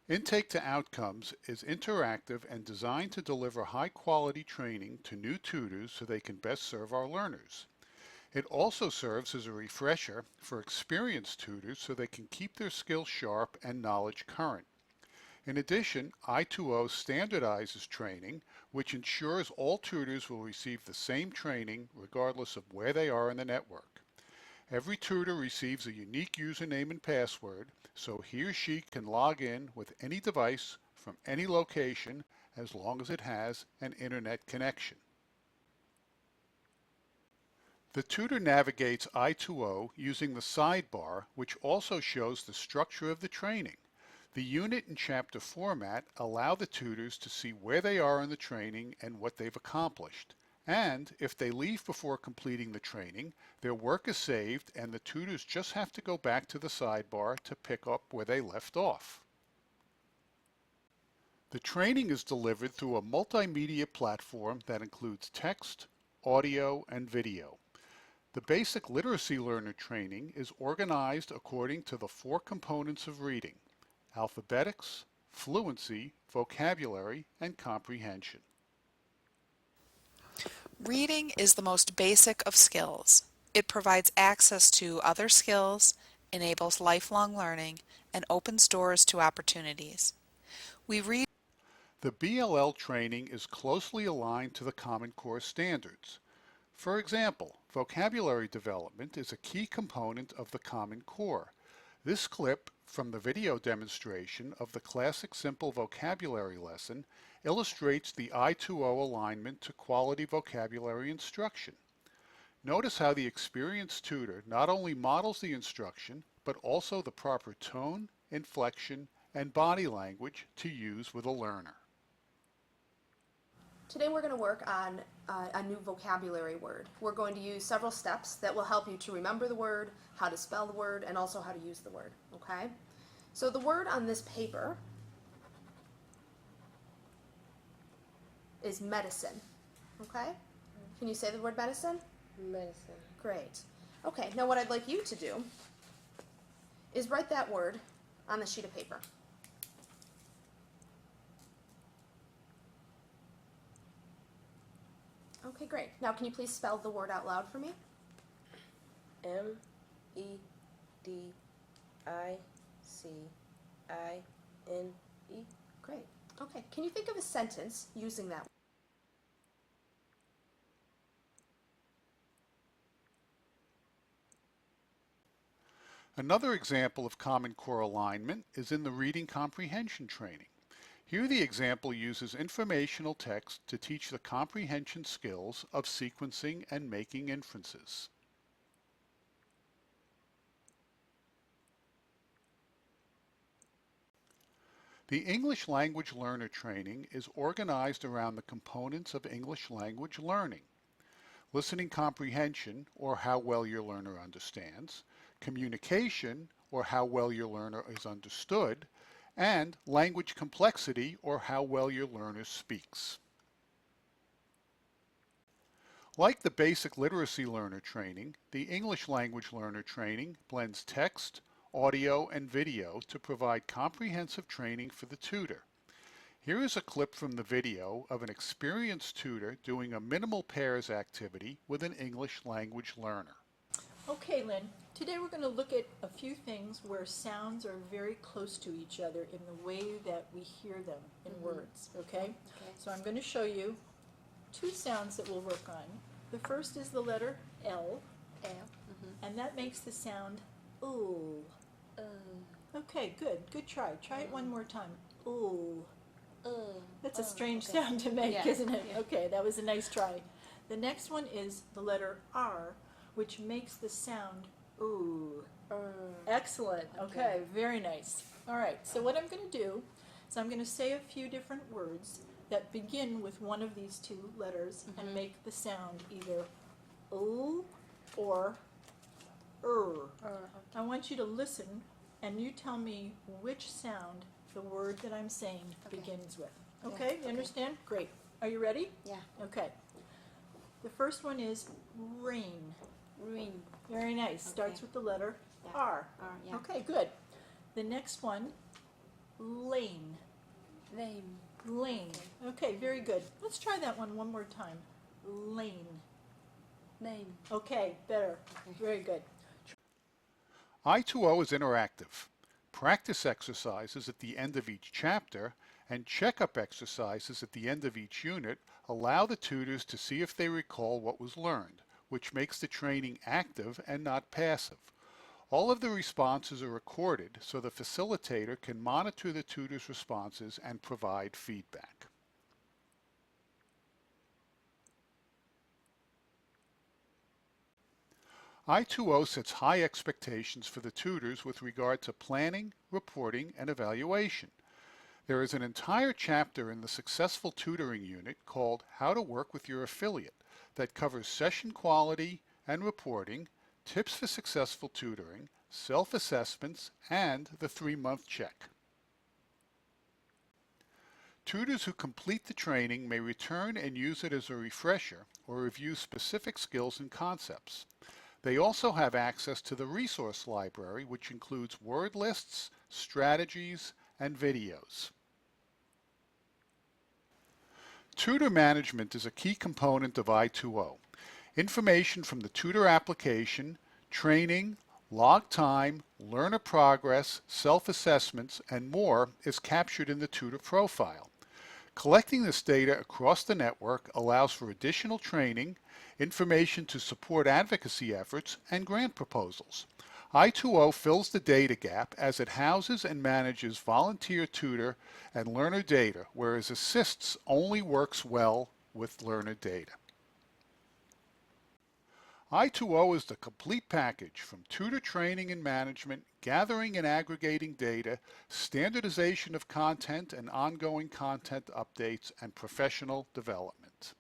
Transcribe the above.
Intake to Outcomes is interactive and designed to deliver high-quality training to new tutors so they can best serve our learners. It also serves as a refresher for experienced tutors so they can keep their skills sharp and knowledge current. In addition, I2O standardizes training, which ensures all tutors will receive the same training regardless of where they are in the network. Every tutor receives a unique username and password, so he or she can log in with any device from any location as long as it has an internet connection. The tutor navigates I2O using the sidebar, which also shows the structure of the training. The unit and chapter format allow the tutors to see where they are in the training and what they've accomplished. And if they leave before completing the training, their work is saved and the tutors just have to go back to the sidebar to pick up where they left off. The training is delivered through a multimedia platform that includes text, audio, and video. The basic literacy learner training is organized according to the 4 components of reading: alphabetics, fluency, vocabulary, and comprehension. Reading is the most basic of skills. It provides access to other skills, enables lifelong learning, and opens doors to opportunities. We read. The BLL training is closely aligned to the Common Core standards. For example, vocabulary development is a key component of the Common Core. This clip from the video demonstration of the Classic Simple Vocabulary lesson illustrates the I2O alignment to quality vocabulary instruction. Notice how the experienced tutor not only models the instruction, but also the proper tone, inflection, and body language to use with a learner. Today we're going to work on a new vocabulary word. We're going to use several steps that will help you to remember the word, how to spell the word, and also how to use the word. Okay? So the word on this paper is medicine. Okay? Can you say the word medicine? Medicine. Great. Okay, now what I'd like you to do is write that word on the sheet of paper. Okay, great. Now can you please spell the word out loud for me? Medicine. Great. Okay, can you think of a sentence using that? Another example of Common Core alignment is in the reading comprehension training. Here the example uses informational text to teach the comprehension skills of sequencing and making inferences. The English language learner training is organized around the components of English language learning: listening comprehension, or how well your learner understands; communication, or how well your learner is understood; and language complexity, or how well your learner speaks. Like the basic literacy learner training, the English language learner training blends text, audio, and video to provide comprehensive training for the tutor. Here is a clip from the video of an experienced tutor doing a minimal pairs activity with an English language learner. Okay, Lynn, today we're going to look at a few things where sounds are very close to each other in the way that we hear them in words, okay? So I'm going to show you 2 sounds that we'll work on. The first is the letter L, and that makes the sound ooh. Okay, good. Good try. Try it one more time. Ooh. That's a strange sound to make, isn't it? Yeah. Okay, that was a nice try. The next one is the letter R, which makes the sound ooh. Excellent. Okay, very nice. All right, so what I'm going to do is I'm going to say a few different words that begin with one of these 2 letters and make the sound either ooh or I want you to listen and you tell me which sound the word that I'm saying begins with. Okay, you understand? Great. Are you ready? Yeah. Okay. The first one is rain. Ring. Very nice. Starts with the letter Yeah. R. R, yeah. Okay, good. The next one Lane. Lane. Lane. Okay, very good. Let's try that one more time. Lane. Lane. Okay, better. Very good. I2O is interactive. Practice exercises at the end of each chapter and checkup exercises at the end of each unit allow the tutors to see if they recall what was learned, which makes the training active and not passive. All of the responses are recorded so the facilitator can monitor the tutor's responses and provide feedback. I2O sets high expectations for the tutors with regard to planning, reporting, and evaluation. There is an entire chapter in the Successful Tutoring unit called How to Work with Your Affiliate that covers session quality and reporting, tips for successful tutoring, self-assessments, and the 3-month check. Tutors who complete the training may return and use it as a refresher or review specific skills and concepts. They also have access to the resource library, which includes word lists, strategies, and videos. Tutor management is a key component of I2O. Information from the tutor application, training, log time, learner progress, self-assessments, and more is captured in the tutor profile. Collecting this data across the network allows for additional training, information to support advocacy efforts, and grant proposals. I2O fills the data gap as it houses and manages volunteer tutor and learner data, whereas Assists only works well with learner data. I2O is the complete package from tutor training and management, gathering and aggregating data, standardization of content and ongoing content updates, and professional development.